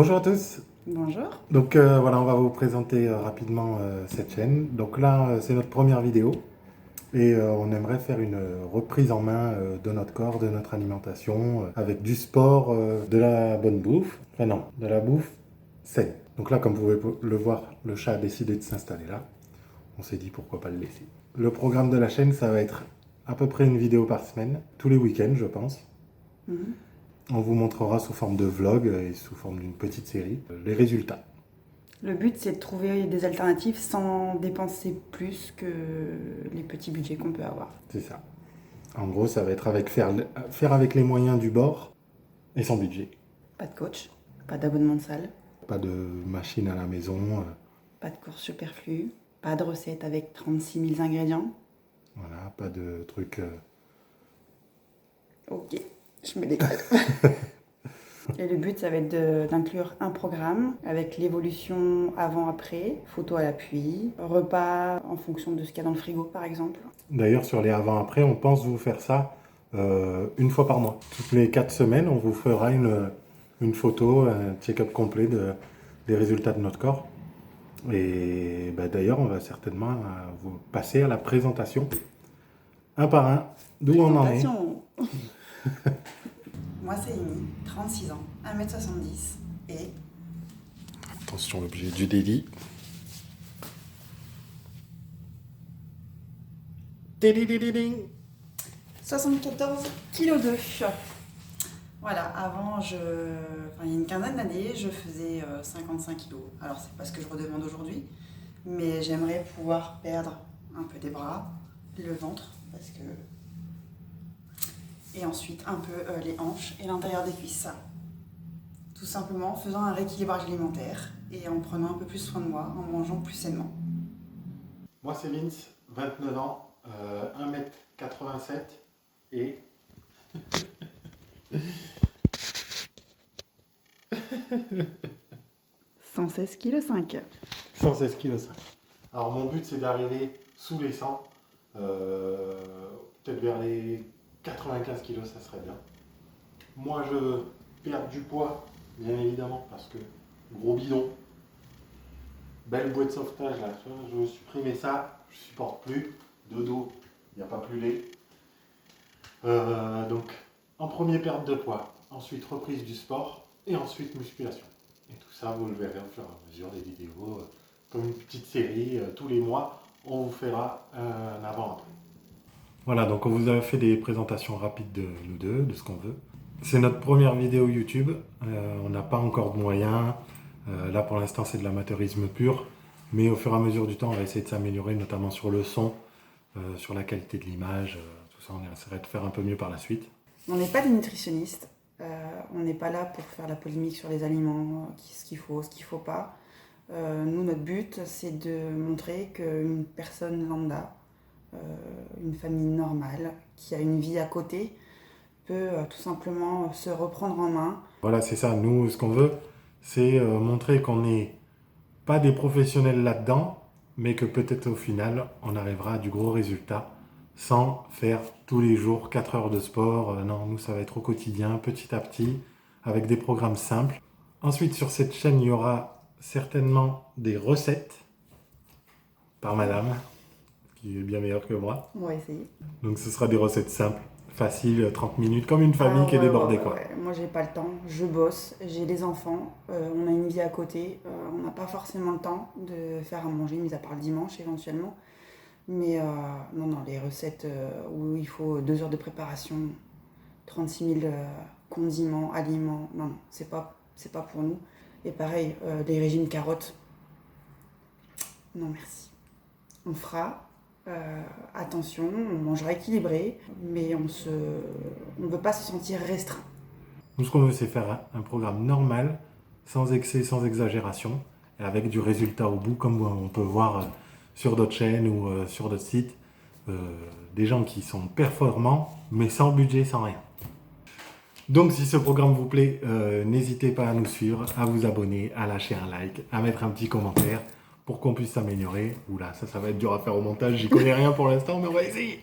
Bonjour à tous. Bonjour. Donc voilà, on va vous présenter rapidement cette chaîne. Donc là, c'est notre première vidéo et on aimerait faire une reprise en main de notre corps, de notre alimentation, avec du sport, de la bonne bouffe. Enfin non, de la bouffe saine. Donc là, comme vous pouvez le voir, le chat a décidé de s'installer là. On s'est dit pourquoi pas le laisser. Le programme de la chaîne, ça va être à peu près une vidéo par semaine, tous les week-ends, je pense. On vous montrera sous forme de vlog et sous forme d'une petite série les résultats. Le but, c'est de trouver des alternatives sans dépenser plus que les petits budgets qu'on peut avoir. C'est ça. En gros, ça va être avec faire avec les moyens du bord et sans budget. Pas de coach, pas d'abonnement de salle, Pas de machine à la maison. pas de courses superflues, pas de recettes avec 36 000 ingrédients. Voilà, pas de trucs. Ok, je me décale. Et le but, ça va être d'inclure un programme avec l'évolution avant-après, photos à l'appui, repas en fonction de ce qu'il y a dans le frigo, par exemple. D'ailleurs, sur les avant-après, on pense vous faire ça une fois par mois. Toutes les 4 semaines, on vous fera une photo, un check-up complet des résultats de notre corps. Et bah, d'ailleurs, on va certainement vous passer à la présentation, un par un, d'où on en est. Moi, c'est Amy, 36 ans, 1m70 et... Attention, l'objet du délit. Ding. 74 kg de. Voilà, avant, il y a une quinzaine d'années, je faisais 55 kg. Alors, c'est pas ce que je redemande aujourd'hui, mais j'aimerais pouvoir perdre un peu des bras, le ventre, parce que... Et ensuite, un peu les hanches et l'intérieur des cuisses. Tout simplement en faisant un rééquilibrage alimentaire et en prenant un peu plus soin de moi, en mangeant plus sainement. Moi, c'est Vince, 29 ans, 1m87 et... 116,5 kg. 116 kg. Alors, mon but, c'est d'arriver sous les 100, peut-être vers les 95 kg, ça serait bien. Moi, je perds du poids, bien évidemment, parce que gros bidon. Belle bouée de sauvetage, là, je veux supprimer ça, je supporte plus. De dos, il n'y a pas plus laid. Donc, en premier, perte de poids, ensuite reprise du sport, et ensuite musculation. Et tout ça, vous le verrez au fur et à mesure des vidéos, comme une petite série, tous les mois, on vous fera un avant-après. Voilà, donc on vous a fait des présentations rapides de nous deux, de ce qu'on veut. C'est notre première vidéo YouTube, on n'a pas encore de moyens, là pour l'instant c'est de l'amateurisme pur, mais au fur et à mesure du temps on va essayer de s'améliorer, notamment sur le son, sur la qualité de l'image, tout ça on essaierait de faire un peu mieux par la suite. On n'est pas des nutritionnistes, on n'est pas là pour faire la polémique sur les aliments, ce qu'il faut, ce qu'il ne faut pas. Nous, notre but, c'est de montrer qu'une personne lambda, une famille normale, qui a une vie à côté, peut tout simplement se reprendre en main. Voilà, c'est ça. Nous, ce qu'on veut, c'est montrer qu'on n'est pas des professionnels là-dedans, mais que peut-être au final, on arrivera à du gros résultat sans faire tous les jours 4 heures de sport. Non, nous, ça va être au quotidien, petit à petit, avec des programmes simples. Ensuite, sur cette chaîne, il y aura certainement des recettes par madame, qui est bien meilleure que moi. On va essayer. Donc, ce sera des recettes simples, faciles, 30 minutes, comme une famille qui est débordée, quoi. Ouais. Moi, j'ai pas le temps, je bosse, j'ai des enfants, on a une vie à côté, on n'a pas forcément le temps de faire à manger, mis à part le dimanche éventuellement. Mais non, les recettes où il faut 2 heures de préparation, 36 000 condiments, aliments, non, c'est pas pour nous. Et pareil, les régimes carottes, non merci. On fera attention, on mangera équilibré, mais on ne veut pas se sentir restreint. Nous, ce qu'on veut, c'est faire un programme normal, sans excès, sans exagération, et avec du résultat au bout, comme on peut voir sur d'autres chaînes ou sur d'autres sites, des gens qui sont performants, mais sans budget, sans rien. Donc, si ce programme vous plaît, n'hésitez pas à nous suivre, à vous abonner, à lâcher un like, à mettre un petit commentaire pour qu'on puisse s'améliorer. Oula, ça va être dur à faire au montage, j'y connais rien pour l'instant, mais on va essayer.